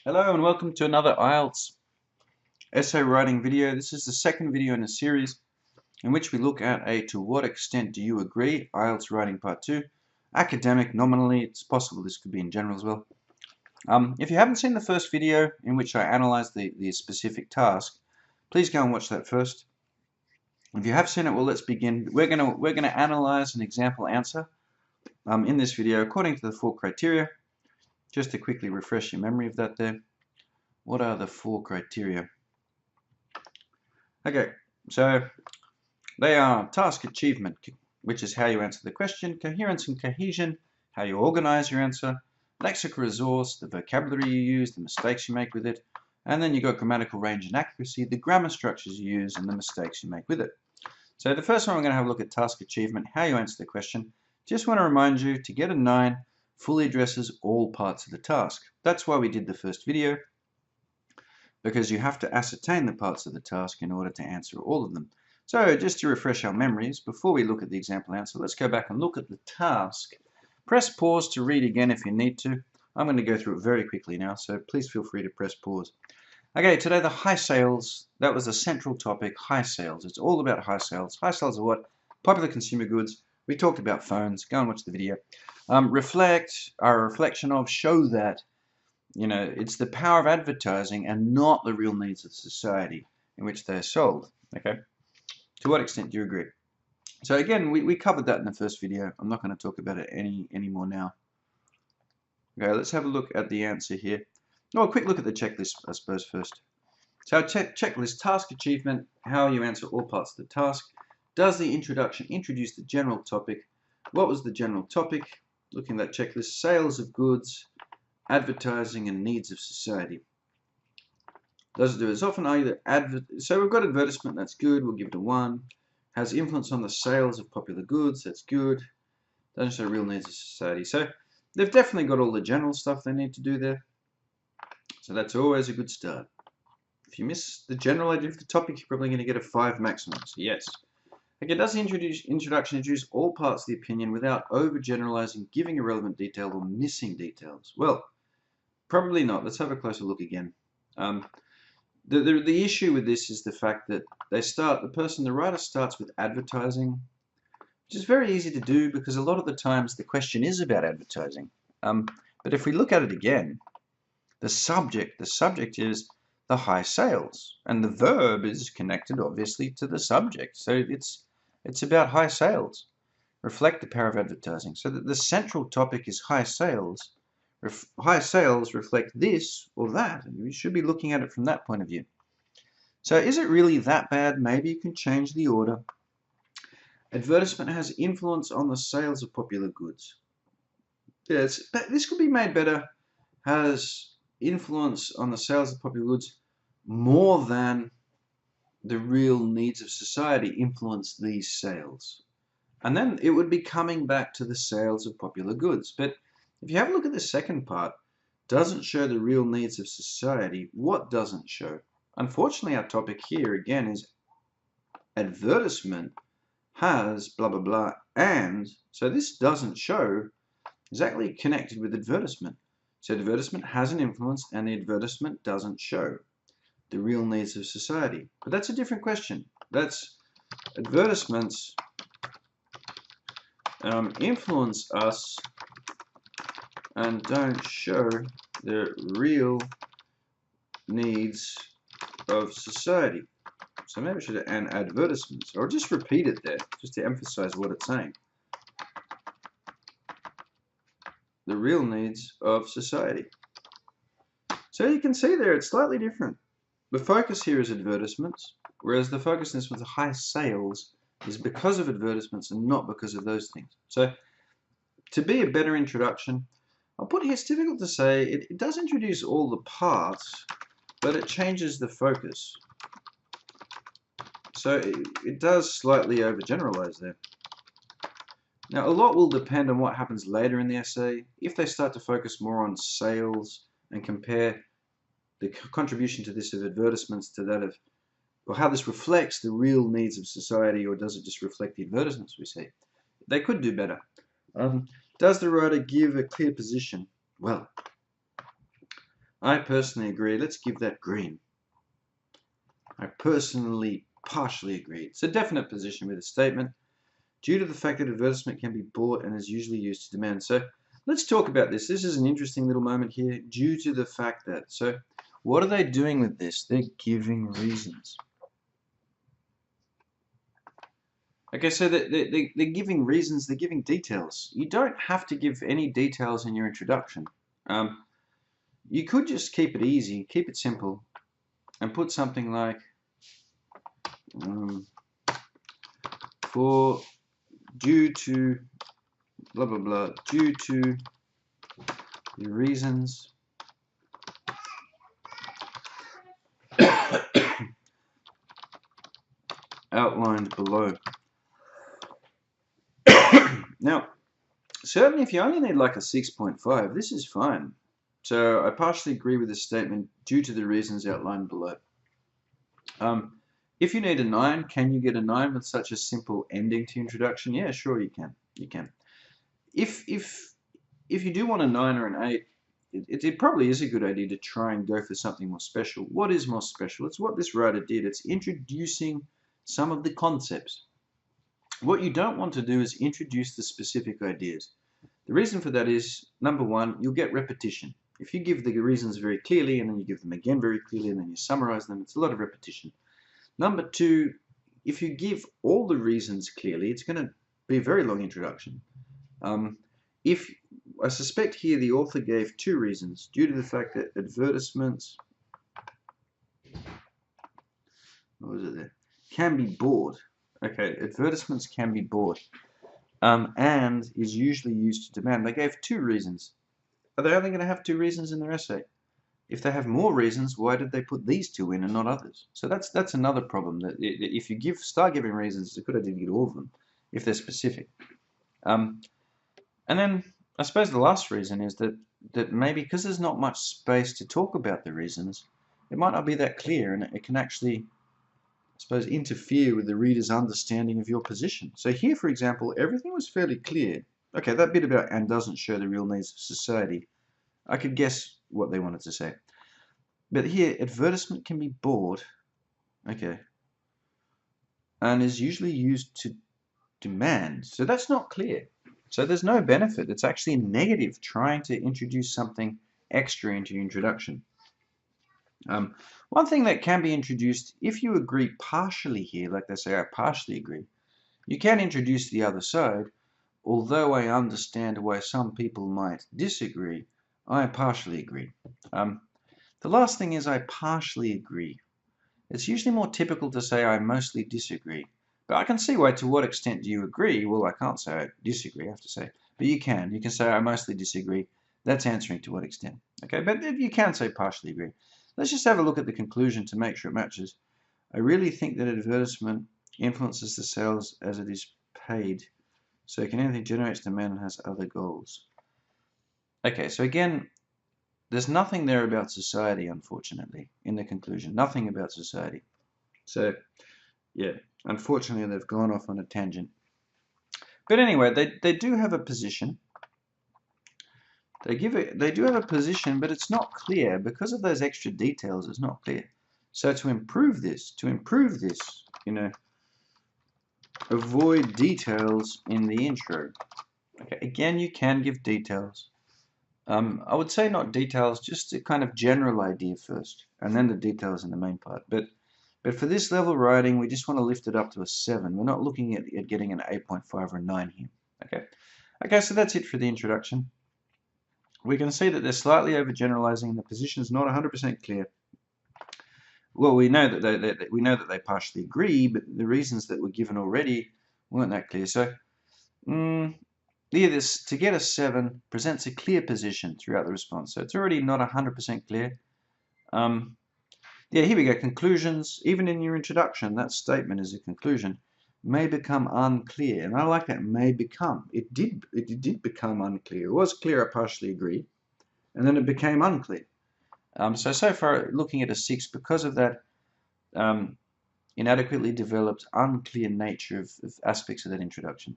Hello and welcome to another IELTS essay writing video. This is the second video in a series in which we look at a To What Extent Do You Agree? IELTS Writing Part 2. Academic, nominally, it's possible this could be in general as well. If you haven't seen the first video in which I analysed the specific task, please go and watch that first. If you have seen it, well, let's begin. We're gonna analyse an example answer in this video according to the 4 criteria. Just to quickly refresh your memory of that there. What are the 4 criteria? Okay, so they are task achievement, which is how you answer the question, coherence and cohesion, how you organize your answer, lexical resource, the vocabulary you use, the mistakes you make with it, and then you got grammatical range and accuracy, the grammar structures you use, and the mistakes you make with it. So the first one, we're going to have a look at task achievement, how you answer the question. Just want to remind you, to get a 9 fully addresses all parts of the task. That's why we did the first video, because you have to ascertain the parts of the task in order to answer all of them. So just to refresh our memories, before we look at the example answer, let's go back and look at the task. Press pause to read again if you need to. I'm going to go through it very quickly now, so please feel free to press pause. Okay, today the high sales, that was the central topic, high sales. It's all about high sales. High sales are what? Popular consumer goods. We talked about phones. Go and watch the video. Reflect, are a reflection of, show that, you know, it's the power of advertising and not the real needs of society in which they're sold. Okay, to what extent do you agree? So again, we covered that in the first video. I'm not going to talk about it any more now. Okay, let's have a look at the answer here. Oh, a quick look at the checklist, I suppose, first. So checklist, task achievement, how you answer all parts of the task. Does the introduction introduce the general topic? What was the general topic? Looking at that checklist, sales of goods, advertising and needs of society. Does it do as often? So we've got advertisement, that's good, we'll give it a 1. Has influence on the sales of popular goods, that's good. Doesn't show real needs of society. So they've definitely got all the general stuff they need to do there. So that's always a good start. If you miss the general idea of the topic, you're probably going to get a 5 maximum. So yes. Okay, does the introduction introduce all parts of the opinion without overgeneralizing, giving irrelevant detail, or missing details? Well, probably not. Let's have a closer look again. The issue with this is the fact that the writer starts with advertising, which is very easy to do because a lot of the times the question is about advertising. But if we look at it again, the subject is the high sales, and the verb is connected obviously to the subject. So it's about high sales. Reflect the power of advertising. So that the central topic is high sales. High sales reflect this or that, and we should be looking at it from that point of view. So is it really that bad? Maybe you can change the order. Advertisement has influence on the sales of popular goods. Yes, this could be made better. Has influence on the sales of popular goods more than the real needs of society influence these sales. And then it would be coming back to the sales of popular goods. But if you have a look at the second part, doesn't show the real needs of society. What doesn't show? Unfortunately, our topic here again is advertisement has blah blah blah, and so this doesn't show exactly connected with advertisement. So advertisement has an influence, and the advertisement doesn't show the real needs of society. But that's a different question. That's advertisements influence us and don't show the real needs of society. So maybe I should add advertisements, or just repeat it there, just to emphasize what it's saying. The real needs of society. So you can see there, it's slightly different. The focus here is advertisements, whereas the focus in this one's high sales is because of advertisements and not because of those things. So to be a better introduction, I'll put here, it's difficult to say, it does introduce all the parts, but it changes the focus. So it does slightly overgeneralize there. Now, a lot will depend on what happens later in the essay. If they start to focus more on sales and compare the contribution to this of advertisements to that of, or how this reflects the real needs of society, or does it just reflect the advertisements we see? They could do better. Does the writer give a clear position? Well, I personally agree. Let's give that green. I personally partially agree. It's a definite position with a statement due to the fact that advertisement can be bought and is usually used to demand. So let's talk about this. This is an interesting little moment here due to the fact that. So what are they doing with this? They're giving reasons. Okay, so they're giving reasons, they're giving details. You don't have to give any details in your introduction. You could just keep it easy, keep it simple, and put something like, for due to blah blah blah, due to the reasons outlined below. Now, certainly if you only need like a 6.5, this is fine. So I partially agree with this statement due to the reasons outlined below. If you need a 9, can you get a 9 with such a simple ending to introduction? Yeah, sure you can. You can. If you do want a 9 or an 8, it probably is a good idea to try and go for something more special. What is more special? It's what this writer did. It's introducing some of the concepts. What you don't want to do is introduce the specific ideas. The reason for that is, number one, you'll get repetition. If you give the reasons very clearly and then you give them again very clearly and then you summarize them, it's a lot of repetition. Number two, if you give all the reasons clearly, it's going to be a very long introduction. If I suspect here the author gave 2 reasons due to the fact that advertisements, what was it there, can be bought. Okay, advertisements can be bought and is usually used to demand. They gave 2 reasons. Are they only going to have 2 reasons in their essay? If they have more reasons, why did they put these 2 in and not others? So that's another problem. That if you start giving reasons, it's a good idea to get all of them if they're specific. And then I suppose the last reason is that maybe because there's not much space to talk about the reasons, it might not be that clear, and it can actually, I suppose, interfere with the reader's understanding of your position. So here, for example, everything was fairly clear. Okay, that bit about and doesn't show the real needs of society, I could guess what they wanted to say. But here, advertisement can be bought, okay, and is usually used to demand. So that's not clear. So there's no benefit. It's actually negative trying to introduce something extra into your introduction. One thing that can be introduced, if you agree partially here, like they say, I partially agree, you can introduce the other side. Although I understand why some people might disagree, I partially agree. The last thing is I partially agree. It's usually more typical to say I mostly disagree. But I can see why, to what extent do you agree? Well, I can't say I disagree, I have to say. But you can. You can say I mostly disagree. That's answering to what extent. Okay, but you can say partially agree. Let's just have a look at the conclusion to make sure it matches. I really think that advertisement influences the sales as it is paid. So can anything generates demand and has other goals. Okay, so again, there's nothing there about society, unfortunately, in the conclusion. Nothing about society. So, yeah, unfortunately, they've gone off on a tangent. But anyway, they do have a position. They do have a position, but it's not clear. Because of those extra details, it's not clear. So to improve this, you know, avoid details in the intro. Okay, again, you can give details. I would say not details, just a kind of general idea first, and then the details in the main part. But for this level writing, we just want to lift it up to a 7. We're not looking at getting an 8.5 or a 9 here. Okay, so that's it for the introduction. We can see that they're slightly overgeneralizing, and the position is not 100% clear. Well, we know that they partially agree, but the reasons that were given already weren't that clear. So, this to get a 7 presents a clear position throughout the response. So it's already not 100% clear. Yeah, here we go. Conclusions. Even in your introduction, that statement is a conclusion. May become unclear, and I like that. May become. It did become unclear. It was clear. I partially agree, and then it became unclear. So far, looking at a 6 because of that inadequately developed, unclear nature of aspects of that introduction.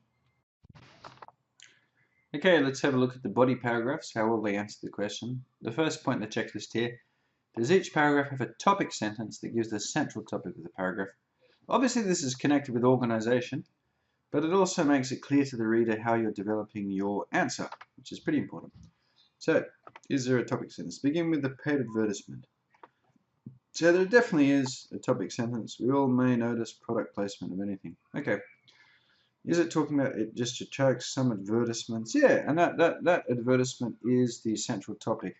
Okay, let's have a look at the body paragraphs, how will they answer the question. The first point in the checklist here, does each paragraph have a topic sentence that gives the central topic of the paragraph? Obviously this is connected with organization, but it also makes it clear to the reader how you're developing your answer, which is pretty important. So, is there a topic sentence? Begin with the paid advertisement. So there definitely is a topic sentence. We all may notice product placement of anything. Okay. Is it talking about it just attracts some advertisements? Yeah, and that advertisement is the central topic.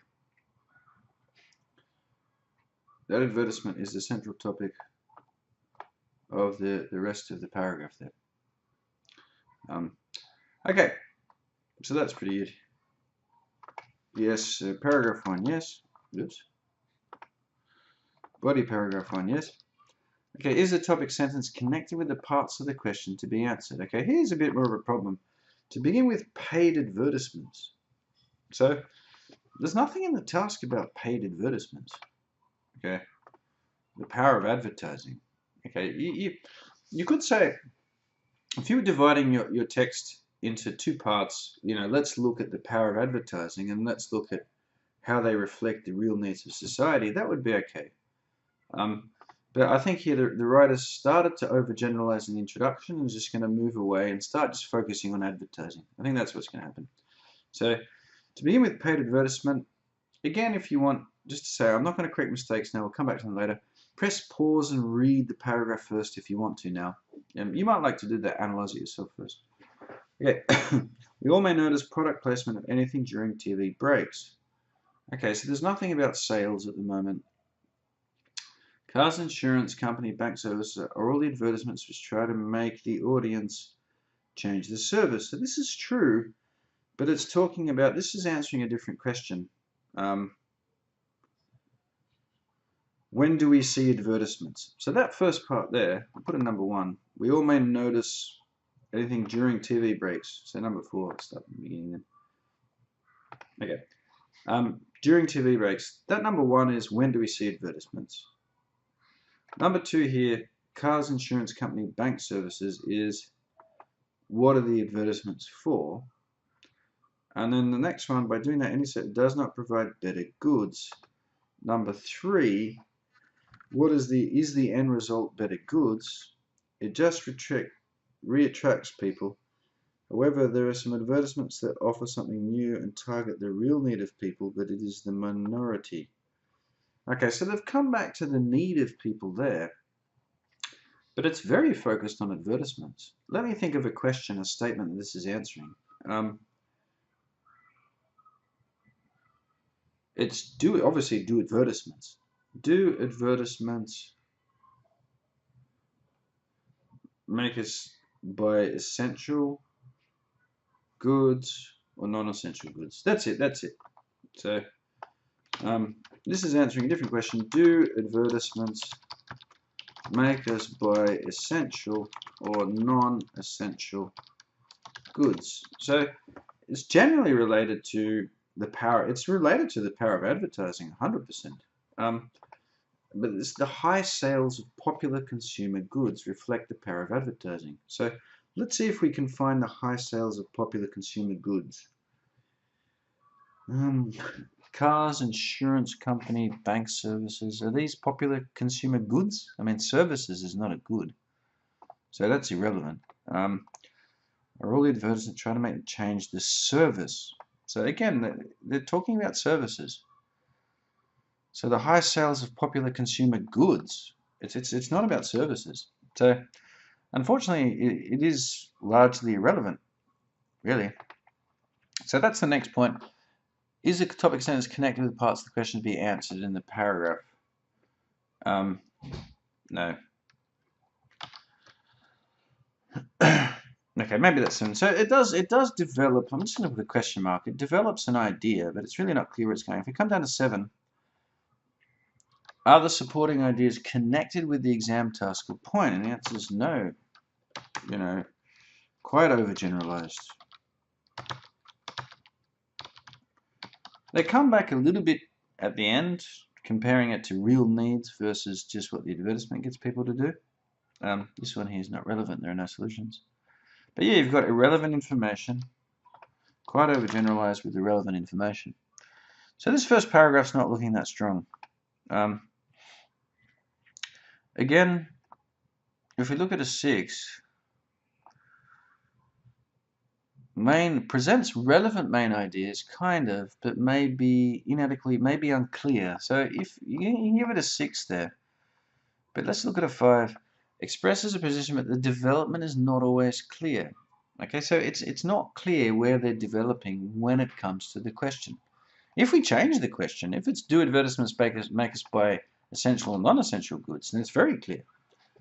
That advertisement is the central topic of the rest of the paragraph there. Okay, so that's pretty good. Yes, paragraph 1, yes. Oops. Body paragraph 1, yes. Okay, is the topic sentence connected with the parts of the question to be answered? Okay, here's a bit more of a problem. To begin with, paid advertisements. So, there's nothing in the task about paid advertisements. Okay, the power of advertising. Okay, you could say, if you were dividing your text into two parts, let's look at the power of advertising and let's look at how they reflect the real needs of society, that would be okay. But I think here the writers started to overgeneralize in the introduction and is just going to move away and start just focusing on advertising. I think that's what's going to happen. So to begin with paid advertisement, again, if you want, just to say, I'm not going to correct mistakes now, we'll come back to them later. Press pause and read the paragraph first if you want to now. You might like to do that, analyze it yourself first. Okay, we all may notice product placement of anything during TV breaks. Okay, so there's nothing about sales at the moment. Cars, insurance company, bank services are all the advertisements which try to make the audience change the service. So this is true, but it's talking about, this is answering a different question. When do we see advertisements? So that first part there, I'll put a number 1. We all may notice anything during TV breaks. So number 4, let's start from the beginning then. Okay. During TV breaks, that number 1 is when do we see advertisements? Number 2 here, cars, insurance company, bank services is what are the advertisements for? And then the next one, by doing that, any set does not provide better goods. Number 3, what is the end result better goods? It just re-attracts people. However, there are some advertisements that offer something new and target the real need of people, but it is the minority. Okay, so they've come back to the need of people there, but it's very focused on advertisements. Let me think of a question, a statement that this is answering. It's obviously do advertisements. Do advertisements make us buy essential goods or non-essential goods? That's it. So this is answering a different question. Do advertisements make us buy essential or non-essential goods? So it's generally related to the power. It's related to the power of advertising, 100%. But it's the high sales of popular consumer goods reflect the power of advertising. So let's see if we can find the high sales of popular consumer goods. Cars, insurance company, bank services. Are these popular consumer goods? I mean, services is not a good. So that's irrelevant. Are all the advertisements trying to make it change the service? So again, they're talking about services. So the high sales of popular consumer goods, it's not about services. So unfortunately, it is largely irrelevant, really. So that's the next point. Is the topic sentence connected with parts of the question to be answered in the paragraph? No. Okay, maybe that's soon. So it does develop, I'm just going to put a question mark. It develops an idea, but it's really not clear where it's going. If we come down to 7, are the supporting ideas connected with the exam task or point? And the answer is no. Quite overgeneralized. They come back a little bit at the end, comparing it to real needs versus just what the advertisement gets people to do. This one here is not relevant. There are no solutions. But yeah, you've got irrelevant information. quite overgeneralized with the relevant information. So this first paragraph's not looking that strong. Again, if we look at a 6, presents relevant main ideas, kind of, but maybe inadequately, maybe unclear. So if you can give it a 6 there. But let's look at a 5. Expresses a position, but the development is not always clear. Okay, so it's not clear where they're developing when it comes to the question. If we change the question, if it's do advertisements make us buy essential or non-essential goods, then it's very clear.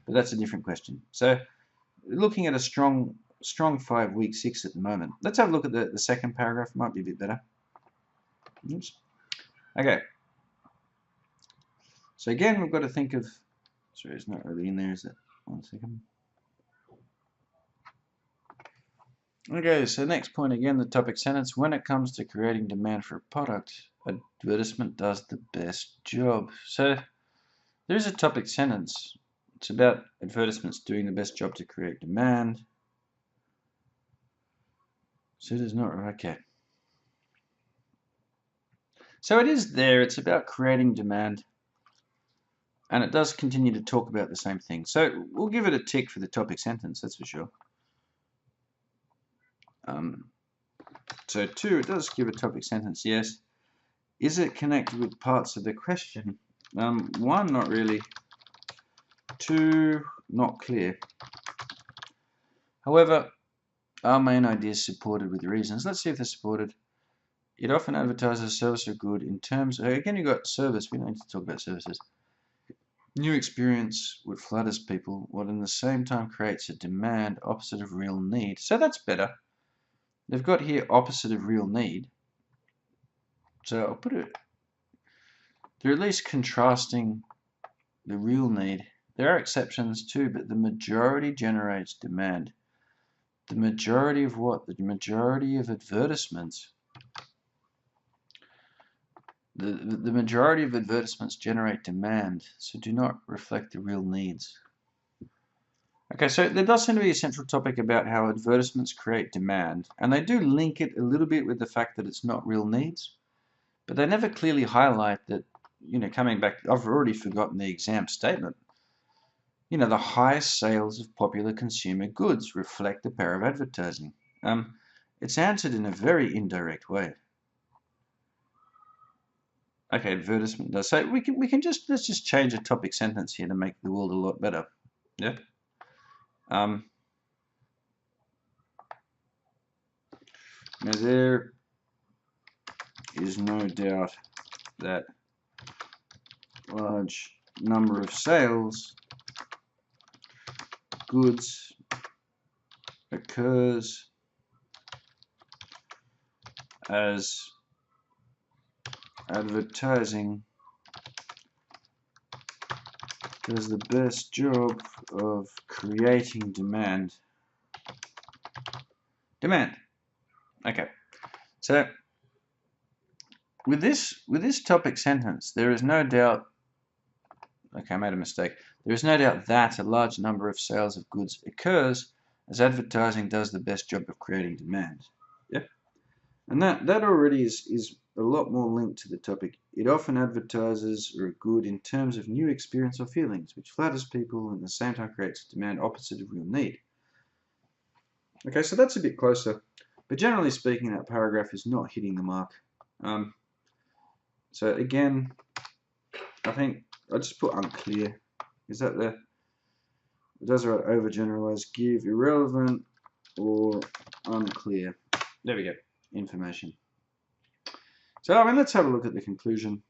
But that's a different question. So looking at a strong 5, weak 6 at the moment. Let's have a look at the second paragraph. It might be a bit better. Oops. Okay. So again, we've got to think of, sorry, it's not really in there, is it? 1 second. Okay, so next point again, the topic sentence. When it comes to creating demand for a product, advertisement does the best job. So there is a topic sentence. It's about advertisements doing the best job to create demand. So it is not, okay. So it is there, it's about creating demand. And it does continue to talk about the same thing. So we'll give it a tick for the topic sentence, that's for sure. So 2, it does give a topic sentence, yes. Is it connected with parts of the question? 1, not really. 2, not clear. However, our main idea is supported with reasons. Let's see if they're supported. It often advertises service or good in terms of, again, you've got service. We don't need to talk about services. New experience what flatters people, what in the same time creates a demand opposite of real need. So that's better. They've got here opposite of real need. So I'll put it, they're at least contrasting the real need. There are exceptions too, but the majority generates demand. The majority of what? The majority of advertisements. The majority of advertisements generate demand, so do not reflect the real needs. Okay, so there does seem to be a central topic about how advertisements create demand, and they do link it a little bit with the fact that it's not real needs, but they never clearly highlight that, you know, coming back, I've already forgotten the exam statement. You know, the highest sales of popular consumer goods reflect the power of advertising. It's answered in a very indirect way. Okay, advertisement does. So we can let's just change a topic sentence here to make the world a lot better. Yeah. Now there is no doubt that large number of sales goods occurs as advertising does the best job of creating demand. Okay. So with this topic sentence, there is no doubt. Okay, I made a mistake. There is no doubt that a large number of sales of goods occurs as advertising does the best job of creating demand. Yep. And that already is a lot more linked to the topic. It often advertises a good in terms of new experience or feelings, which flatters people and at the same time creates demand opposite of real need. Okay, so that's a bit closer. But generally speaking, that paragraph is not hitting the mark. So again, I think I'll just put unclear. Is that the, it does right, overgeneralize, give, irrelevant, or unclear. There we go, information. So, I mean, let's have a look at the conclusion.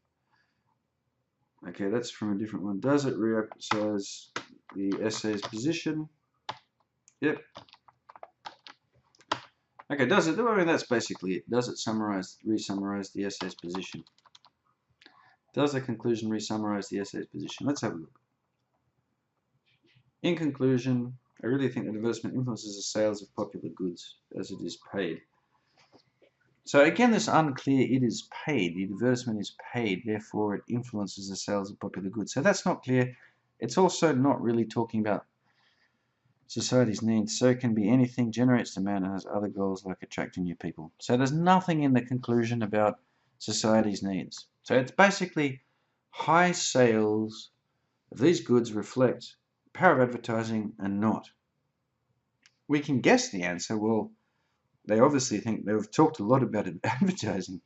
Okay, that's from a different one. Does it re-emphasize the essay's position? Yep. Okay, does it? I mean, that's basically it. Does it re-summarize the essay's position? Does the conclusion re-summarize the essay's position? Let's have a look. In conclusion, I really think that advertisement influences the sales of popular goods as it is paid. So again, this unclear, it is paid. The advertisement is paid, therefore it influences the sales of popular goods. So that's not clear. It's also not really talking about society's needs. So it can be anything, generates demand, and has other goals like attracting new people. So there's nothing in the conclusion about society's needs. So it's basically high sales of these goods reflect power of advertising and not. We can guess the answer. Well, they obviously think they've talked a lot about advertising,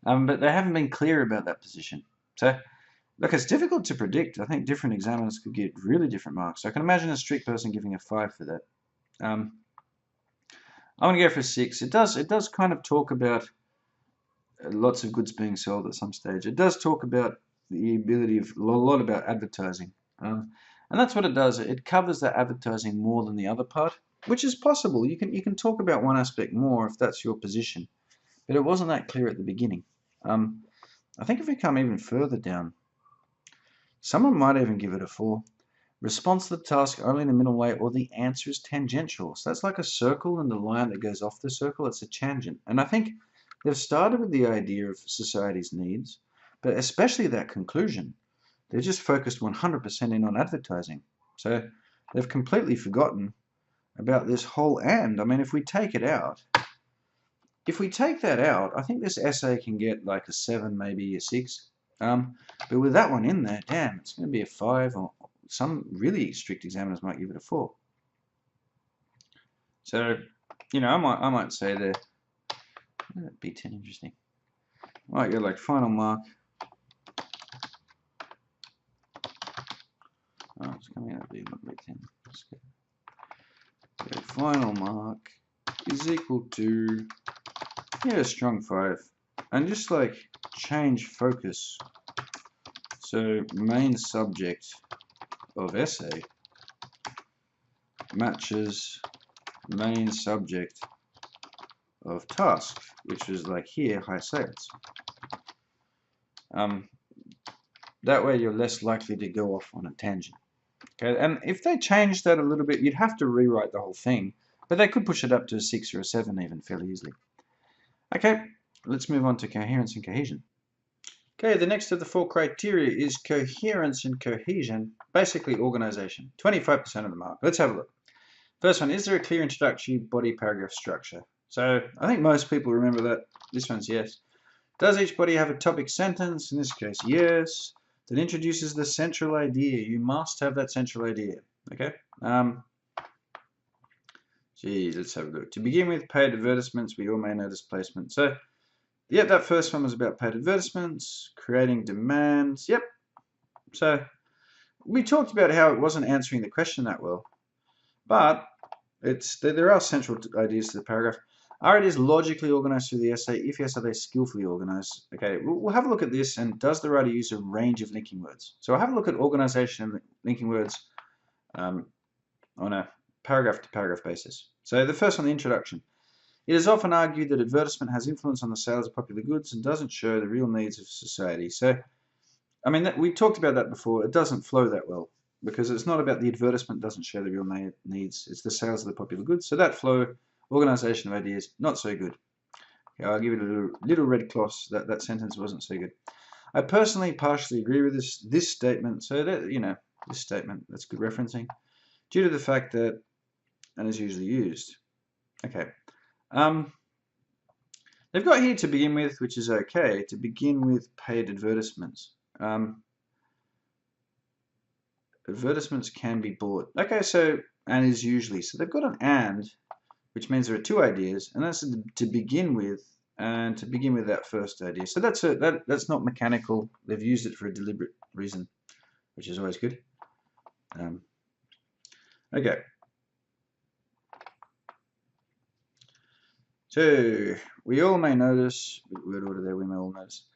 but they haven't been clear about that position. So, look, it's difficult to predict. I think different examiners could get really different marks. So I can imagine a strict person giving a 5 for that. I'm going to go for a 6. It does kind of talk about lots of goods being sold at some stage. It does talk about the ability of a lot about advertising, and that's what it does. It covers that advertising more than the other part, which is possible. You can talk about one aspect more if that's your position, but it wasn't that clear at the beginning. I think if we come even further down, someone might even give it a 4. Response to the task only in the middle way, or the answer is tangential. So that's like a circle, and the line that goes off the circle, it's a tangent. And I think they've started with the idea of society's needs, but especially that conclusion. They're just focused 100% in on advertising. So they've completely forgotten about this whole and. I mean, if we take that out, I think this essay can get like a 7, maybe a 6. But with that one in there, damn, it's going to be a 5, or some really strict examiners might give it a 4. So, you know, I might say that B10 interesting. I might go like final mark. Oh, it's coming out B10. So final mark is equal to, yeah, a strong 5. And just like change focus. So main subject of essay matches main subject of task, which is like here, high sales. That way you're less likely to go off on a tangent. Okay, and if they change that a little bit, you'd have to rewrite the whole thing, but they could push it up to a 6 or a 7 even fairly easily. Okay, let's move on to coherence and cohesion. Okay, the next of the 4 criteria is coherence and cohesion, basically organization, 25% of the mark. Let's have a look. First one, is there a clear introductory body paragraph structure? So I think most people remember that. This one's yes. Does each body have a topic sentence? In this case, yes. That introduces the central idea. You must have that central idea. Okay. Let's have a look. To begin with, paid advertisements. We all may know displacement. So, yeah, that first one was about paid advertisements, creating demands. Yep. So we talked about how it wasn't answering the question that well, but there are central ideas to the paragraph. Are ideas logically organized through the essay? If yes, are they skillfully organized? Okay, we'll have a look at this. And does the writer use a range of linking words? So I'll have a look at organization and linking words on a paragraph-to-paragraph basis. So the first one, the introduction. It is often argued that advertisement has influence on the sales of popular goods and doesn't show the real needs of society. So, I mean, we talked about that before. It doesn't flow that well because it's not about the advertisement doesn't show the real needs. It's the sales of the popular goods. So that flow, organization of ideas, not so good. Okay, I'll give it a little red cross. That sentence wasn't so good. I personally partially agree with this statement. So that, you know, this statement, that's good referencing, due to the fact that, and is usually used. Okay. They've got here to begin with, which is okay. To begin with paid advertisements. Advertisements can be bought. Okay, so, and is usually. So they've got an and, which means there are 2 ideas, and that's to begin with, and to begin with that first idea. So that's not mechanical. They've used it for a deliberate reason, which is always good. Okay. So we all may notice, word order there, we may all notice,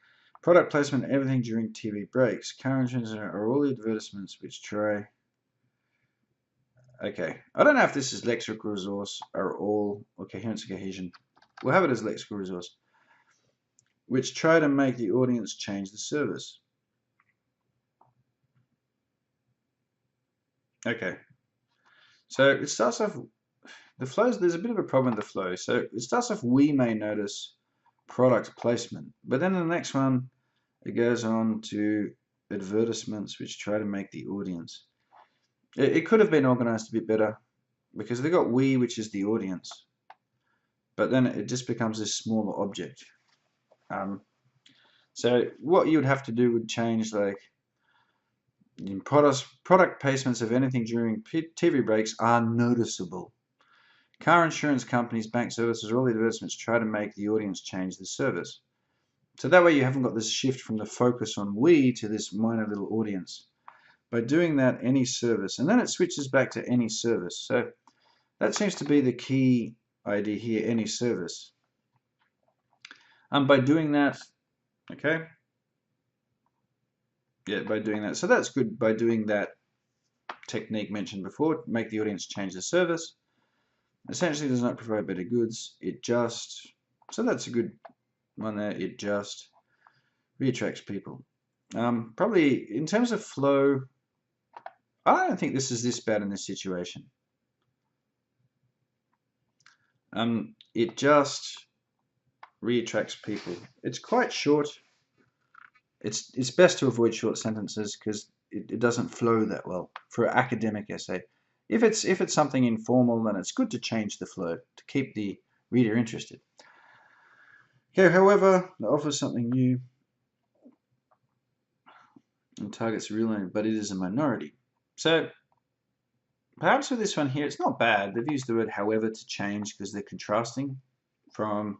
product placement, everything during TV breaks. Current trends are all the advertisements which try. Okay, I don't know if this is lexical resource or coherence and cohesion. We'll have it as lexical resource, which try to make the audience change the service. Okay, so it starts off. The flows, there's a bit of a problem with the flow. So it starts off, we may notice product placement. But then the next one, it goes on to advertisements which try to make the audience. It could have been organized a bit better because they've got we, which is the audience, but then it just becomes this smaller object. So what you would have to do would change, like, product placements of anything during TV breaks are noticeable. Car insurance companies, bank services, all the advertisements try to make the audience change the service. So that way you haven't got this shift from the focus on we to this minor little audience. By doing that, any service, and then it switches back to any service. So that seems to be the key idea here, any service. And by doing that, okay, yeah, by doing that. So that's good. By doing that technique mentioned before, make the audience change the service. Essentially does not provide better goods. It just, so that's a good one there. It just reattracts people. Probably in terms of flow, I don't think this is this bad in this situation. It just reattracts people. It's quite short. It's best to avoid short sentences because it doesn't flow that well for an academic essay. If it's something informal, then it's good to change the flow to keep the reader interested. Okay, however, it offers something new and targets real learning, but it is a minority. So perhaps with this one here, it's not bad. They've used the word however to change because they're contrasting from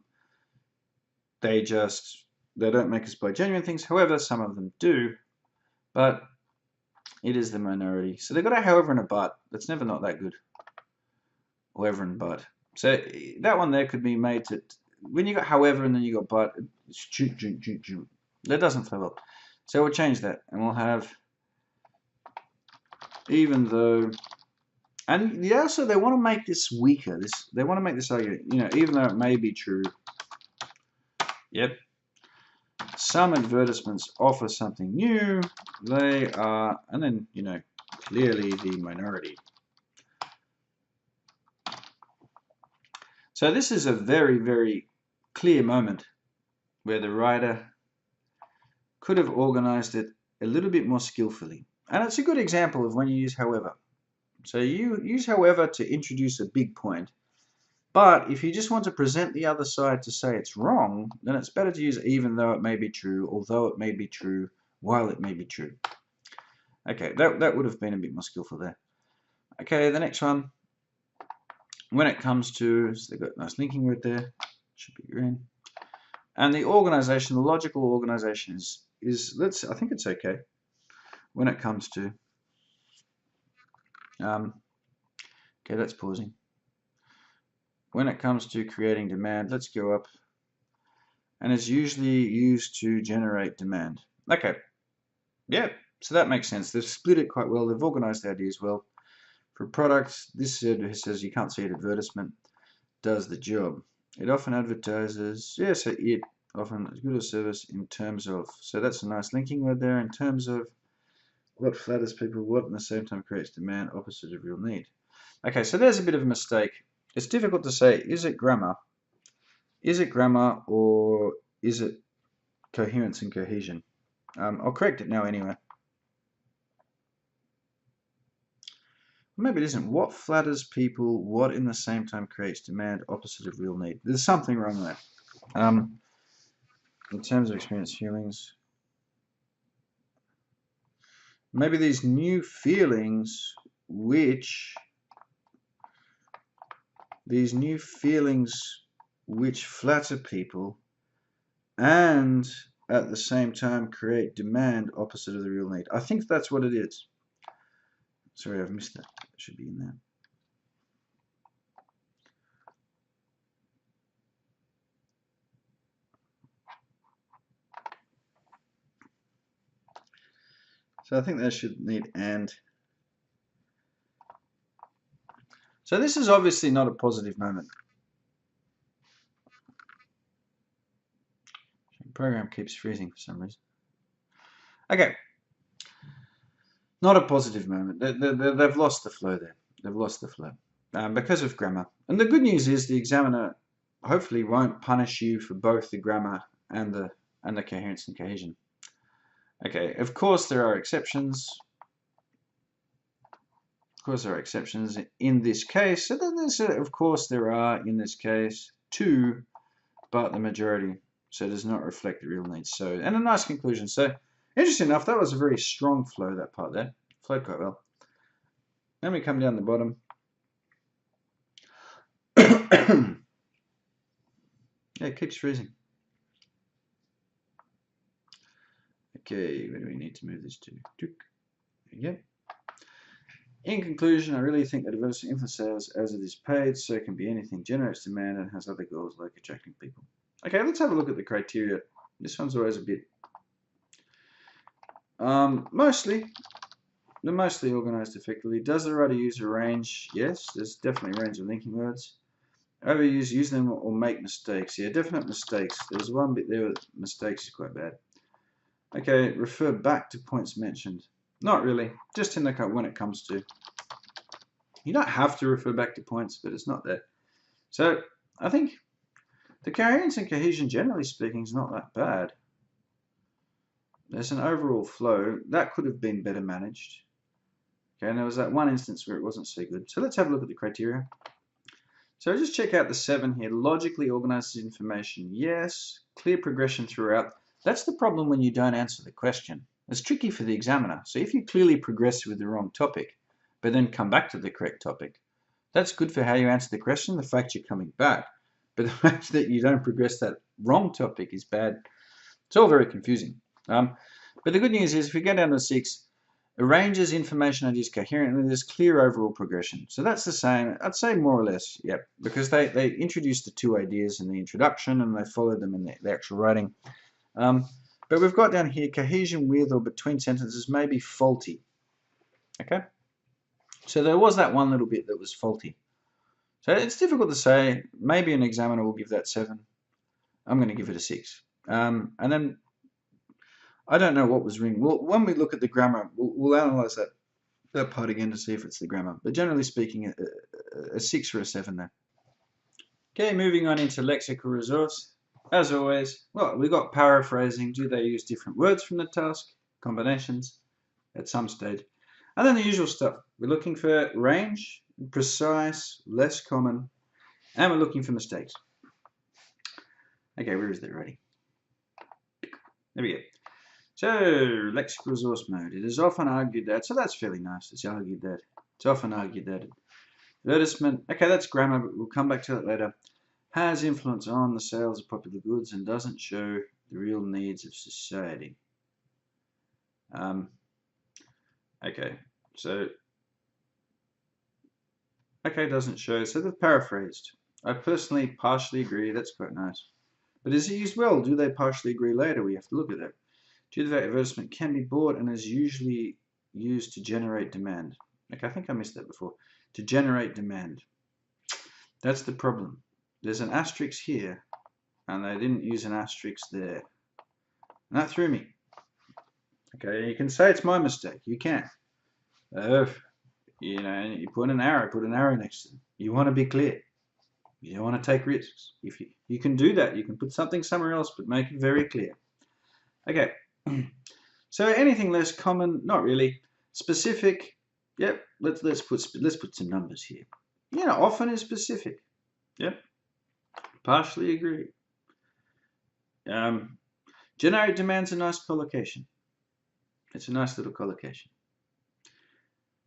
they don't make us buy genuine things. However, some of them do, but it is the minority. So they've got a however and a but. That's never not that good. However and but. So that one there could be made to, when you got however and then you got but, that doesn't flow well. So we'll change that and we'll have even though, and yeah, so they want to make this weaker. They want to make this argument, even though it may be true. Yep. Some advertisements offer something new. They are, and then, clearly the minority. So this is a very, very clear moment where the writer could have organized it a little bit more skillfully. And it's a good example of when you use however. So you use however to introduce a big point. But if you just want to present the other side to say it's wrong, then it's better to use even though it may be true, although it may be true, while it may be true. Okay, that would have been a bit more skillful there. Okay, the next one. When it comes to, so they've got a nice linking word there, should be green. And the organization, the logical organization is I think it's okay. When it comes to, okay, that's pausing. When it comes to creating demand, let's go up. And it's usually used to generate demand. Okay, yeah, so that makes sense. They've split it quite well. They've organized the ideas well. For products, this says you can't see an advertisement does the job. It often advertises, yeah, so it often is good a service in terms of, so that's a nice linking word there, in terms of what flatters people, what at the same time creates demand, opposite of real need. Okay, so there's a bit of a mistake. It's difficult to say, is it grammar? Is it grammar or is it coherence and cohesion? I'll correct it now anyway. Maybe it isn't. What flatters people, what in the same time creates demand, opposite of real need. There's something wrong there. In terms of experience feelings, maybe these new feelings which flatter people and at the same time create demand opposite of the real need. I think that's what it is. Sorry, I've missed that. It should be in there. So I think that should need and. So this is obviously not a positive moment. The program keeps freezing for some reason. Okay. Not a positive moment. They've lost the flow there. They've lost the flow because of grammar. And the good news is the examiner hopefully won't punish you for both the grammar and the coherence and cohesion. Okay, of course there are exceptions. Of course, there are exceptions in this case. So then there's, of course, there are in this case 2, but the majority. So does not reflect the real needs. So, and a nice conclusion. So, interesting enough, that was a very strong flow, that part there. Flowed quite well. Then we come down the bottom. Yeah, it keeps freezing. Okay, where do we need to move this to? There we go. In conclusion, I really think that advertising influences sales as it is paid, so it can be anything, generates demand, and has other goals like attracting people. Okay, let's have a look at the criteria. This one's always a bit... mostly organized effectively. Does the writer use a range? Yes, there's definitely a range of linking words. Overuse, use them or make mistakes. Yeah, definite mistakes. There's one bit there with mistakes is quite bad. Okay, refer back to points mentioned. Not really, just in the when it comes to. You don't have to refer back to points, but it's not there. So I think the coherence and cohesion, generally speaking, is not that bad. There's an overall flow that could have been better managed. Okay, and there was that one instance where it wasn't so good. So let's have a look at the criteria. So just check out the 7 here. Logically organizes information. Yes. Clear progression throughout. That's the problem when you don't answer the question. It's tricky for the examiner. So if you clearly progress with the wrong topic, but then come back to the correct topic, that's good for how you answer the question, the fact you're coming back. But the fact that you don't progress that wrong topic is bad. It's all very confusing. But the good news is if we go down to 6, arranges information ideas coherently, there's clear overall progression. So that's the same, I'd say more or less, yep, because they introduced the 2 ideas in the introduction and they followed them in the actual writing. But we've got down here cohesion with or between sentences may be faulty. Okay? So there was that one little bit that was faulty. So it's difficult to say. Maybe an examiner will give that 7. I'm going to give it a 6. And then I don't know what was wrong. When we look at the grammar, we'll analyze that part again to see if it's the grammar. But generally speaking, a 6 or a 7 there. Okay, moving on into lexical resource. As always, well, we've got paraphrasing. Do they use different words from the task? Combinations at some stage. And then the usual stuff. We're looking for range, precise, less common, and we're looking for mistakes. Okay, where is that already? There we go. So, lexical resource mode. It is often argued that, so that's fairly nice. It's argued that. It's often argued that. Advertisement. Okay, that's grammar, but we'll come back to that later. Has influence on the sales of popular goods and doesn't show the real needs of society. Okay, so doesn't show. So they've paraphrased. I personally partially agree. That's quite nice. But is it used well? Do they partially agree later? We have to look at that. Due to that, advertisement can be bought and is usually used to generate demand. Okay, I think I missed that before. To generate demand. That's the problem. There's an asterisk here, and they didn't use an asterisk there. And that threw me. Okay, you can say it's my mistake. You can. You know, you put an arrow next to them. You want to be clear. You don't want to take risks. If you can do that, you can put something somewhere else, but make it very clear. Okay. So anything less common? Not really. Specific? Yep. Let's put some numbers here. You know, often is specific. Yep. Partially agree. Generate demand's a nice collocation. It's a nice little collocation.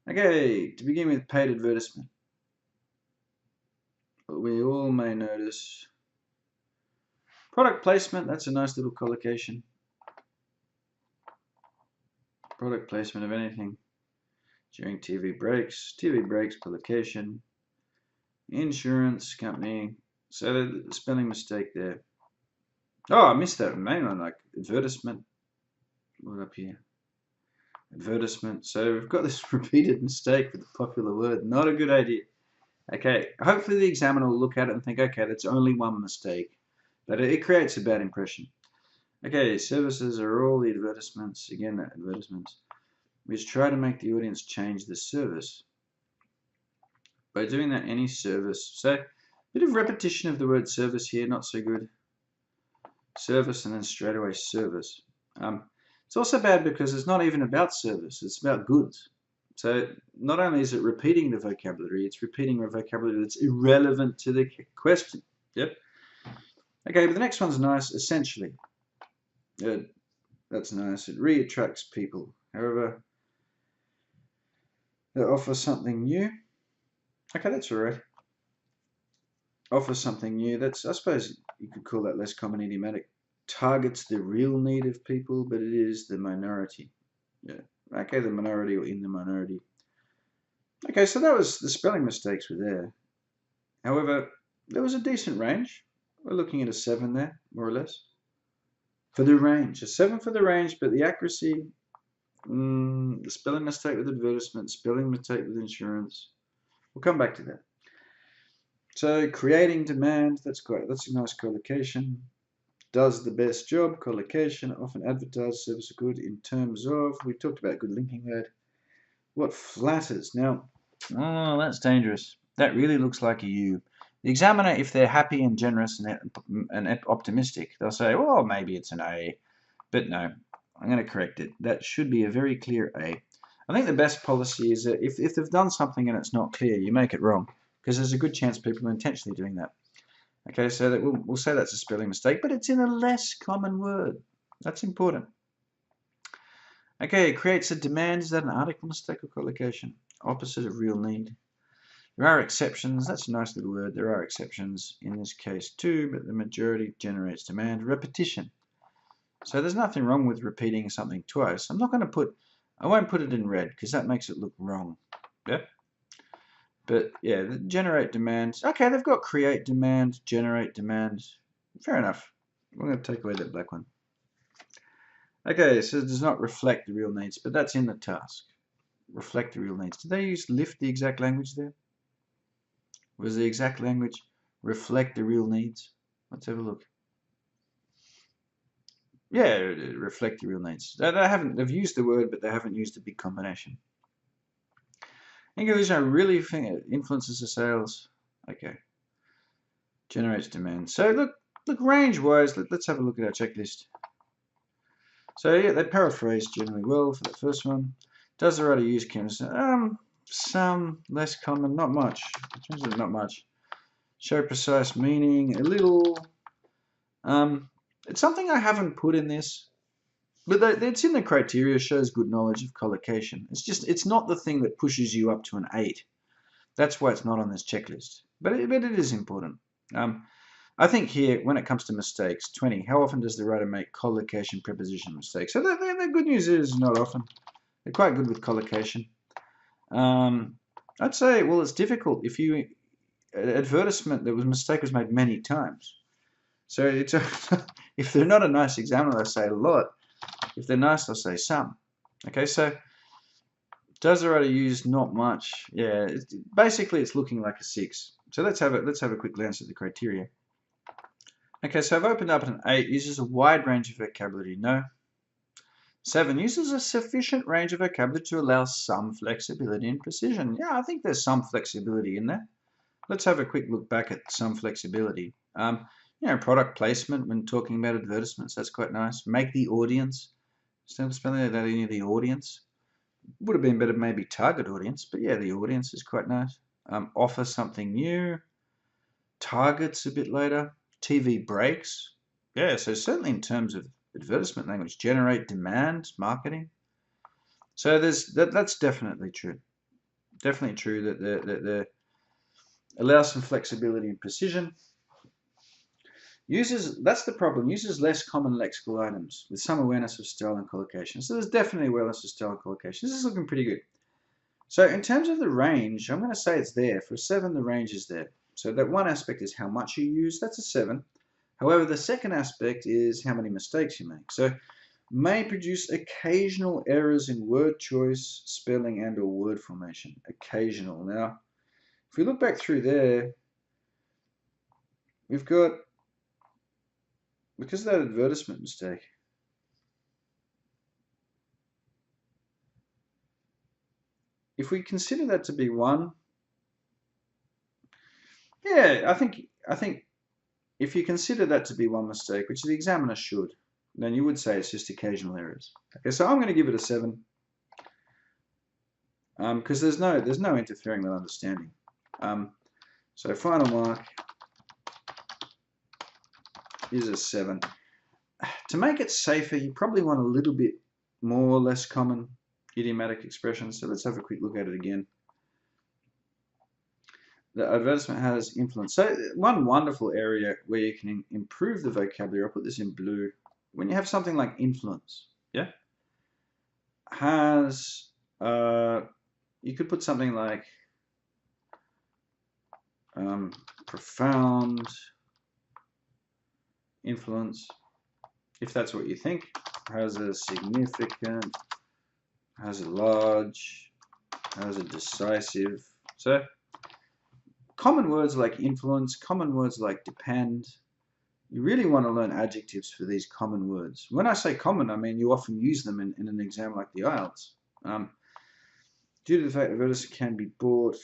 Okay, to begin with, paid advertisement. We all may notice product placement. That's a nice little collocation. Product placement of anything during TV breaks. TV breaks, collocation. Insurance company. So the spelling mistake there. Oh, I missed that main one, like advertisement. What up here? Advertisement. So we've got this repeated mistake with a popular word. Not a good idea. Okay, hopefully the examiner will look at it and think, okay, that's only one mistake. But it creates a bad impression. Okay, services are all the advertisements, again, advertisements, which try to make the audience change the service. By doing that, any service. So, a bit of repetition of the word service here, not so good. Service and then straight away service. It's also bad because it's not even about service, it's about goods. So not only is it repeating the vocabulary, it's repeating a vocabulary that's irrelevant to the question. Yep. Okay, but the next one's nice. Essentially, that's nice. It re-attracts people. However, it offers something new. Okay, that's all right. Offers something new. That's, I suppose you could call that less common idiomatic. Targets the real need of people, but it is the minority. Yeah. Okay, the minority or in the minority. Okay, so that was the spelling mistakes were there. However, there was a decent range. We're looking at a 7 there, more or less. For the range, a 7 for the range, but the accuracy, the spelling mistake with advertisement, spelling mistake with insurance. We'll come back to that. So creating demand, that's a nice collocation. Does the best job, collocation, often advertised service or good in terms of, we talked about good linking word. What flatters? Now, oh, that's dangerous. That really looks like a U. The examiner, if they're happy and generous and optimistic, they'll say, well, maybe it's an A. But no, I'm going to correct it. That should be a very clear A. I think the best policy is that if they've done something and it's not clear, you make it wrong, because there's a good chance people are intentionally doing that. Okay, so that we'll say that's a spelling mistake, but it's in a less common word. That's important. Okay, it creates a demand. Is that an article mistake or collocation? Opposite of real need. There are exceptions. That's a nice little word. There are exceptions in this case too, but the majority generates demand. Repetition. So there's nothing wrong with repeating something twice. I won't put it in red because that makes it look wrong. Yep. But yeah, generate demand. Okay, they've got create demand, generate demand. Fair enough. We're going to take away that black one. Okay, so it does not reflect the real needs, but that's in the task. Reflect the real needs. Did they use lift the exact language there? Was the exact language reflect the real needs? Let's have a look. Yeah, reflect the real needs. They've used the word, but they haven't used a big combination. English really think it influences the sales. Okay. Generates demand. So look range-wise, let's have a look at our checklist. So yeah, they paraphrase generally well for the first one. Does the writer use chems? Some, less common, not much. Not much. Show precise meaning, a little. It's something I haven't put in this, but it's in the criteria. Shows good knowledge of collocation. It's not the thing that pushes you up to an 8. That's why it's not on this checklist. But it is important. I think here, when it comes to mistakes, 20. How often does the writer make collocation preposition mistakes? So the good news is not often. They're quite good with collocation. I'd say, well, it's difficult. If you advertisement, mistake was made many times. So it's if they're not a nice examiner, they'll say a lot. If they're nice, they'll say some. Okay, so does the writer use not much? Yeah, basically it's looking like a 6. So let's have a quick glance at the criteria. Okay, so I've opened up an 8. Uses a wide range of vocabulary. No. 7 uses a sufficient range of vocabulary to allow some flexibility and precision. Yeah, I think there's some flexibility in there. Let's have a quick look back at some flexibility. Product placement when talking about advertisements, that's quite nice. Make the audience. Instead of spelling that in the audience. Would have been better maybe target audience, but yeah, the audience is quite nice. Offer something new. Targets a bit later. TV breaks. Yeah, so certainly in terms of advertisement language, generate demand, marketing. So that's definitely true. Definitely true that they allow some flexibility and precision. That's the problem, uses less common lexical items with some awareness of style and collocation. So there's definitely awareness of style and collocation. This is looking pretty good. So in terms of the range, I'm going to say it's there. For a 7, the range is there. So that one aspect is how much you use. That's a 7. However, the second aspect is how many mistakes you make. So may produce occasional errors in word choice, spelling, and or word formation. Occasional. Now, if we look back through there, we've got, because of that advertisement mistake, if we consider that to be 1, yeah, I think if you consider that to be 1 mistake, which the examiner should, then you would say it's just occasional errors. Okay, so I'm going to give it a 7. because there's no interfering with understanding. So final mark is a 7. To make it safer, you probably want a little bit more or less common idiomatic expressions. So let's have a quick look at it again. The advertisement has influence. So one wonderful area where you can improve the vocabulary, I'll put this in blue, when you have something like influence, yeah, has, you could put something like profound influence, if that's what you think, has a significant, has a large, has a decisive. So common words like influence, common words like depend, you really want to learn adjectives for these common words. When I say common, I mean you often use them in an exam like the IELTS. Due to the fact that advertisements can be bought.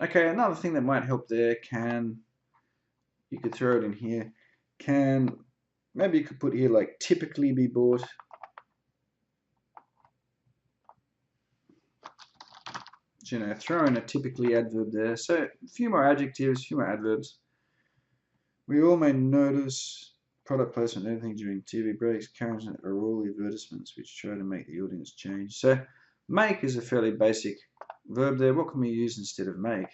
Okay, another thing that might help there, you could throw it in here, maybe you could put here like typically be bought. So, throw in a typically adverb there. So a few more adjectives, a few more adverbs. We all may notice product placement and anything during TV breaks, carriage are all the advertisements which try to make the audience change. So make is a fairly basic verb there. What can we use instead of make?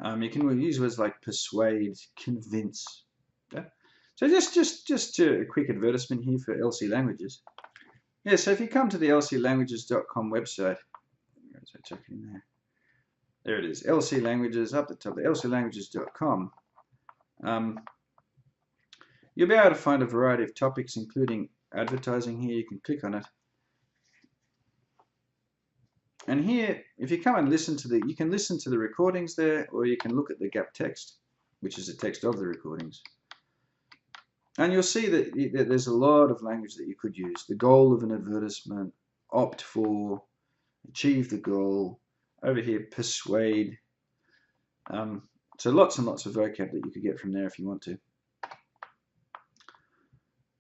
You can use words like persuade, convince. Yeah? So just a quick advertisement here for LC Languages. Yeah, so if you come to the lclanguages.com website, so check it in there. There it is, LC Languages, up the top, the lclanguages.com. You'll be able to find a variety of topics, including advertising here. You can click on it. And here, if you come and listen to you can listen to the recordings there, or you can look at the gap text, which is the text of the recordings. And you'll see that there's a lot of language that you could use. The goal of an advertisement, opt for, achieve the goal. Over here, persuade. So lots and lots of vocab that you could get from there if you want to.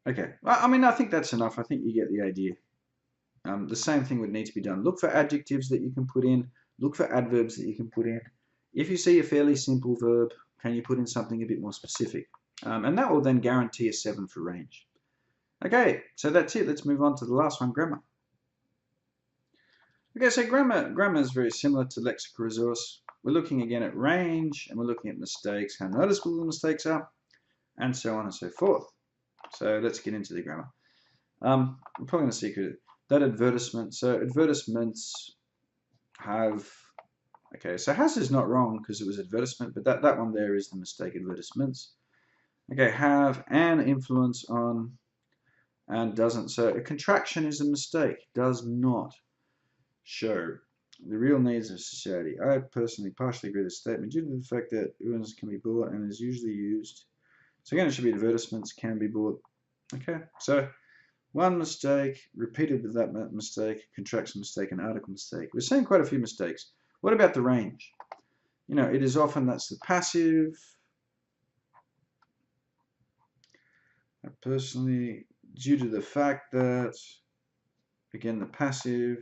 Okay, I mean, I think that's enough. I think you get the idea. The same thing would need to be done. Look for adjectives that you can put in. Look for adverbs that you can put in. If you see a fairly simple verb, can you put in something a bit more specific? And that will then guarantee a 7 for range. Okay, so that's it. Let's move on to the last one, grammar. Okay, so grammar is very similar to Lexical Resource. We're looking again at range, and we're looking at mistakes, how noticeable the mistakes are, and so on and so forth. So let's get into the grammar. I'm probably going to secret that advertisement. So advertisements have, okay, so has is not wrong because it was advertisement, but that one there is the mistake, advertisements. Okay, have an influence on and doesn't. So a contraction is a mistake, does not show the real needs of society. I personally partially agree with this statement due to the fact that awareness can be bought and is usually used. So again, it should be advertisements can be bought. Okay, so one mistake, repeated with that mistake, contraction mistake, and article mistake. We're seeing quite a few mistakes. What about the range? It is often that's the passive. I personally, due to the fact that, again, the passive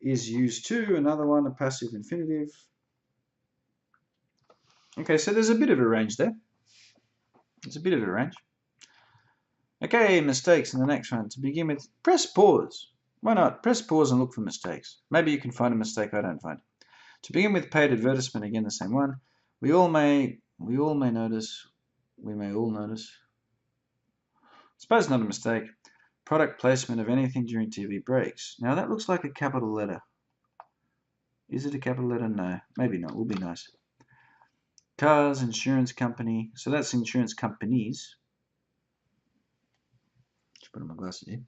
is used to, another one, a passive infinitive. Okay, so there's a bit of a range there. There's a bit of a range. Okay, mistakes in the next one. To begin with, press pause. Why not? Press pause and look for mistakes. Maybe you can find a mistake I don't find. To begin with, paid advertisement, again the same one. We all may notice. We may all notice. Suppose not a mistake. Product placement of anything during TV breaks. Now that looks like a capital letter. Is it a capital letter? No, maybe not. Will be nice. Cars, insurance company. So that's insurance companies. Just put on my glasses here.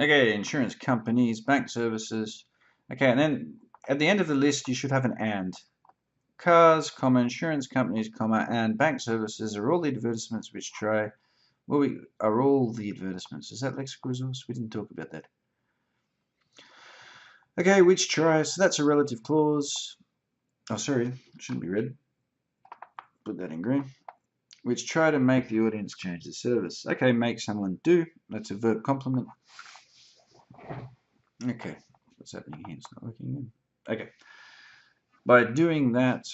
Okay, insurance companies, bank services. Okay, and then at the end of the list, you should have an and. Cars, comma, insurance companies, comma, and bank services are all the advertisements which try. Well, are all the advertisements. Is that Lexical Resource? We didn't talk about that. Okay, which try. So that's a relative clause. Oh, sorry, it shouldn't be red. Put that in green. which try to make the audience change the service. Okay, make someone do. That's a verb complement. Okay, what's happening here? It's not working. Okay. By doing that,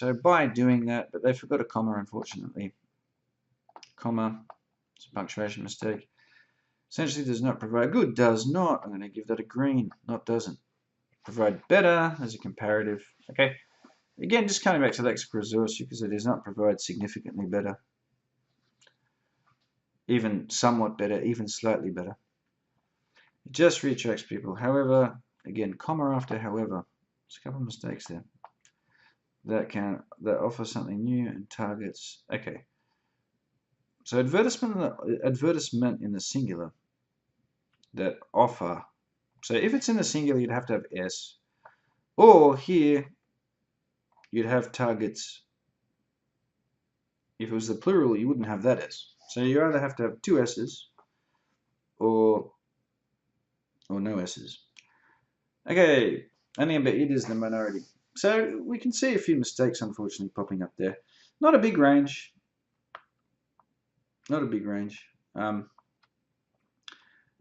but they forgot a comma, unfortunately. Comma, it's a punctuation mistake. Essentially does not provide good, does not. I'm going to give that a green, not doesn't. Provide better as a comparative. Okay. Again, just coming back to Lexical Resource because it does not provide significantly better. Even somewhat better, even slightly better. It just retracts people. However, again, comma after however. There's a couple of mistakes there. That offers something new and targets. Okay. So advertisement in the singular. That offer. So if it's in the singular, you'd have to have S. Or here, you'd have targets. If it was the plural, you wouldn't have that S. So you either have to have two S's or no S's. Okay, but it is the minority. So we can see a few mistakes, unfortunately, popping up there. Not a big range. Not a big range.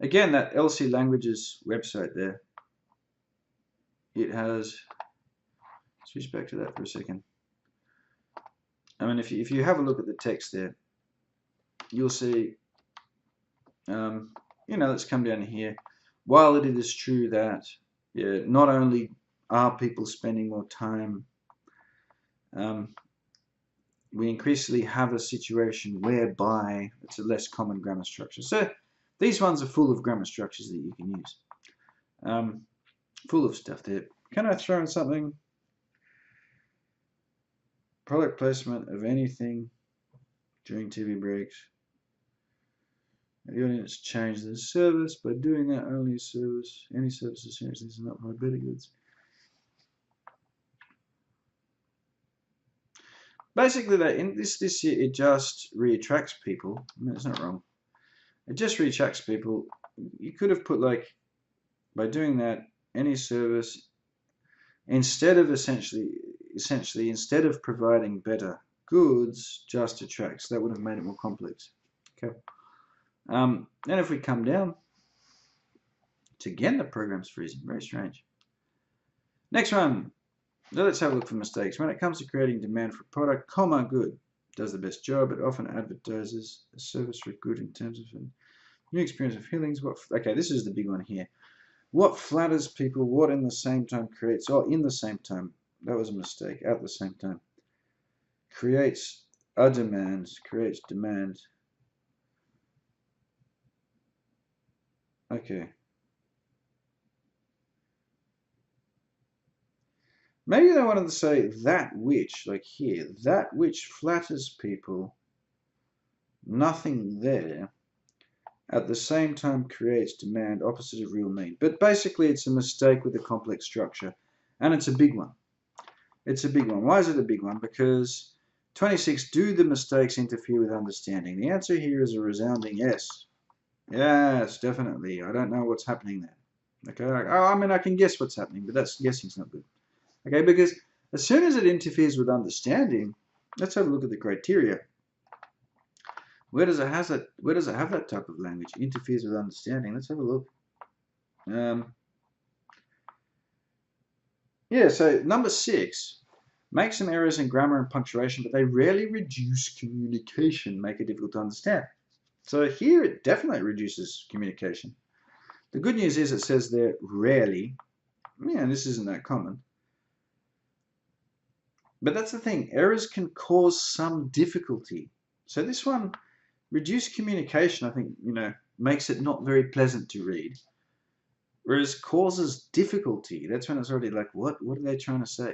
Again, that LC Languages website there, it has, switch back to that for a second. I mean, if you have a look at the text there, you'll see, let's come down here. While it is true that not only are people spending more time, we increasingly have a situation whereby it's a less common grammar structure. So these ones are full of grammar structures that you can use. Full of stuff there. Can I throw in something? Product placement of anything during TV breaks. The audience change the service. By doing that, only service, any service as soon as this is not provide better goods. Basically, that in this here, it just reattracts people. I mean, it's not wrong. It just reattracts people. You could have put like, by doing that, any service, instead of essentially instead of providing better goods, just attracts. That would have made it more complex. Okay. And if we come down, it's again the program's freezing. Very strange. Next one. So let's have a look for mistakes. When it comes to creating demand for a product, comma, good. Does the best job. It often advertises a service for good in terms of a new experience of feelings. Okay, this is the big one here. What flatters people, what in the same time creates, in the same time. That was a mistake. At the same time. Creates a demand, creates demand. Okay. Maybe they wanted to say that which, like here, that which flatters people, nothing there, at the same time creates demand, opposite of real need. But basically it's a mistake with a complex structure, and it's a big one. It's a big one. Why is it a big one? Because 26, do the mistakes interfere with understanding? The answer here is a resounding yes. Yes, definitely. I don't know what's happening there. Okay, I mean, I can guess what's happening, but that's guessing's not good. Okay, because as soon as it interferes with understanding, let's have a look at the criteria. Where does it have that type of language? Interferes with understanding. Let's have a look. Yeah, so number 6, make some errors in grammar and punctuation, but they rarely reduce communication, make it difficult to understand. So here it definitely reduces communication. The good news is it says there rarely. Yeah, this isn't that common. But that's the thing, errors can cause some difficulty. So this one, reduced communication, I think, makes it not very pleasant to read. Whereas causes difficulty, that's when it's already like, what are they trying to say?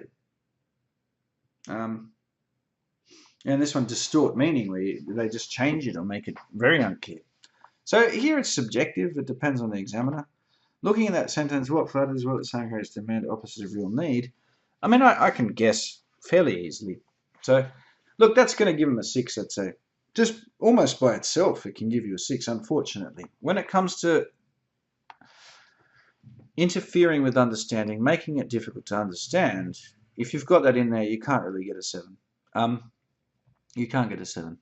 And this one, distort meaning, where they just change it or make it very unclear. So here it's subjective, it depends on the examiner. Looking at that sentence, what flatters, what it's saying here is demand, opposite of real need. I mean, I can guess fairly easily. So, look, that's going to give them a 6, I'd say. Just almost by itself, it can give you a 6, unfortunately. When it comes to interfering with understanding, making it difficult to understand, if you've got that in there, you can't really get a 7. You can't get a 7.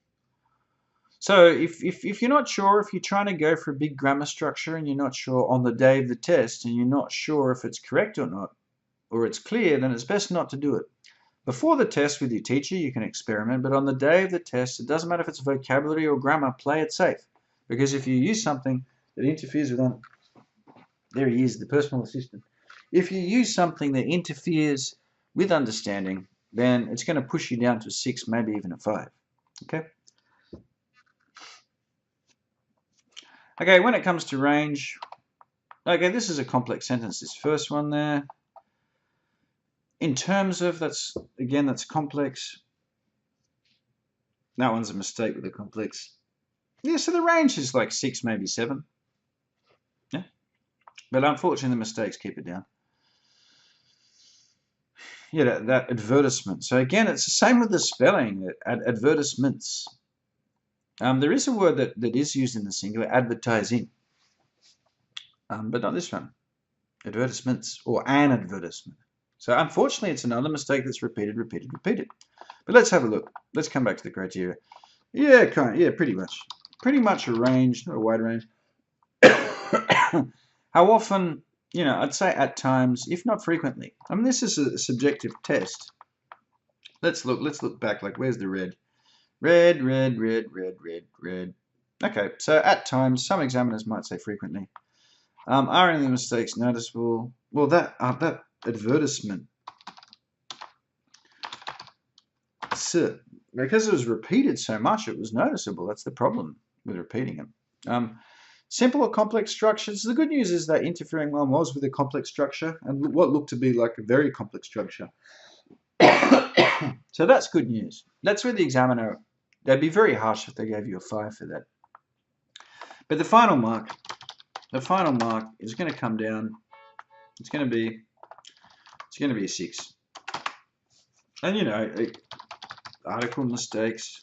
So if you're not sure, if you're trying to go for a big grammar structure and you're not sure on the day of the test and you're not sure if it's correct or not, or it's clear, then it's best not to do it. Before the test with your teacher, you can experiment, but on the day of the test, it doesn't matter if it's vocabulary or grammar, play it safe. Because if you use something that interferes with, there he is, the personal assistant. If you use something that interferes with understanding, then it's going to push you down to a 6, maybe even a 5. Okay? Okay, when it comes to range, okay, this is a complex sentence, this first one there. In terms of, that's complex. That one's a mistake with the complex. Yeah, so the range is like 6, maybe 7. Yeah, but unfortunately the mistakes keep it down. Yeah, that advertisement. So again, it's the same with the spelling, advertisements. There is a word that is used in the singular, advertising, but not this one, advertisements or an advertisement. So unfortunately, it's another mistake that's repeated. But let's have a look. Let's come back to the criteria. Yeah, pretty much a range, not a wide range. How often? You know, I'd say at times, if not frequently. I mean, this is a subjective test. Let's look back. Like, where's the red? Red. Okay, so at times, some examiners might say frequently. Are any mistakes noticeable? Well, that advertisement, because it was repeated so much, it was noticeable. That's the problem with repeating it. Simple or complex structures. The good news is that interfering one was with a complex structure and what looked to be like a very complex structure. So that's good news. That's where the examiner, they'd be very harsh if they gave you a 5 for that. But the final mark is going to come down. It's going to be a 6. And you know, article mistakes.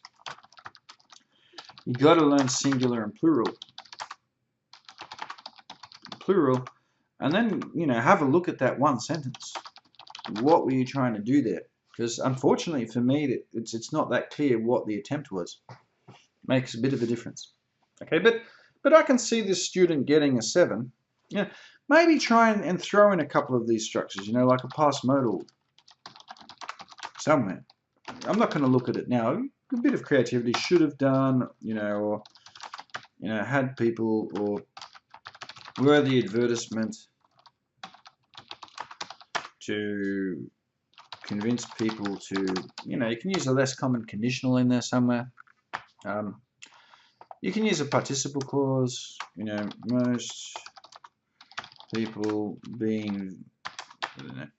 You got to learn singular and plural. And then, you know, have a look at that one sentence. What were you trying to do there? Because unfortunately for me, it's not that clear what the attempt was. Makes a bit of a difference. Okay, but I can see this student getting a 7. Yeah, maybe try and throw in a couple of these structures, you know, like a past modal somewhere. I'm not going to look at it now. A bit of creativity, should have done, you know, or, you know, had people, or were the advertisement to convince people to, you know, you can use a less common conditional in there somewhere. You can use a participle clause, you know, most people being, I'm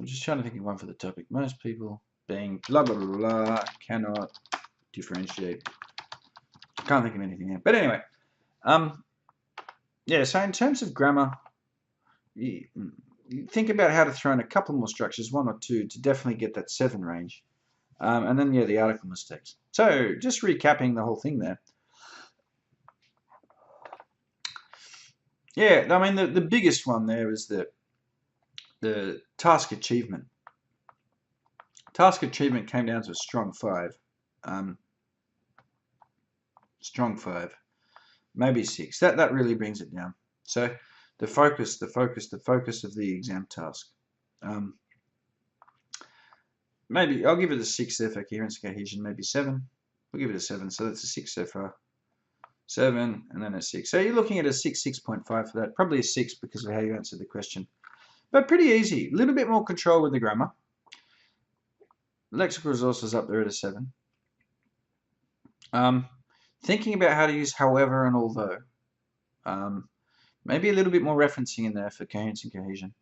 just trying to think of one for the topic. Most people being blah, blah, blah, blah, cannot differentiate. Can't think of anything there. But anyway, yeah, so in terms of grammar, you think about how to throw in a couple more structures, 1 or 2, to definitely get that 7 range. And then, yeah, the article mistakes. So just recapping the whole thing there. Yeah, I mean, the biggest one there is the task achievement. Task achievement came down to a strong 5. Strong 5. Maybe 6. That really brings it down. So the focus of the exam task. Maybe I'll give it a 6 there for coherence and cohesion, maybe 7. We'll give it a 7, so that's a 6 so far. 7 and then a 6. So you're looking at a 6.5 for that. Probably a 6 because of how you answered the question. But pretty easy. A little bit more control with the grammar. Lexical Resource is up there at a 7. Thinking about how to use however and although. Maybe a little bit more referencing in there for coherence and cohesion.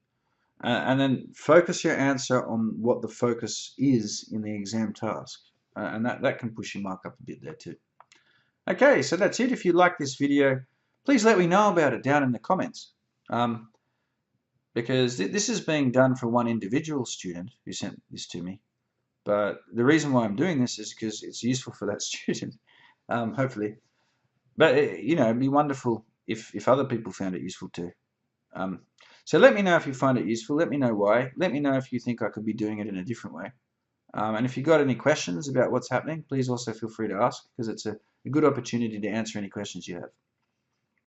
And then focus your answer on what the focus is in the exam task. And that can push your mark up a bit there too. Okay, so that's it. If you like this video, please let me know about it down in the comments. Because this is being done for one individual student who sent this to me. But the reason why I'm doing this is because it's useful for that student, hopefully. But, you know, it'd be wonderful if other people found it useful too. So let me know if you find it useful. Let me know why. Let me know if you think I could be doing it in a different way. And if you've got any questions about what's happening, please also feel free to ask, because it's a good opportunity to answer any questions you have.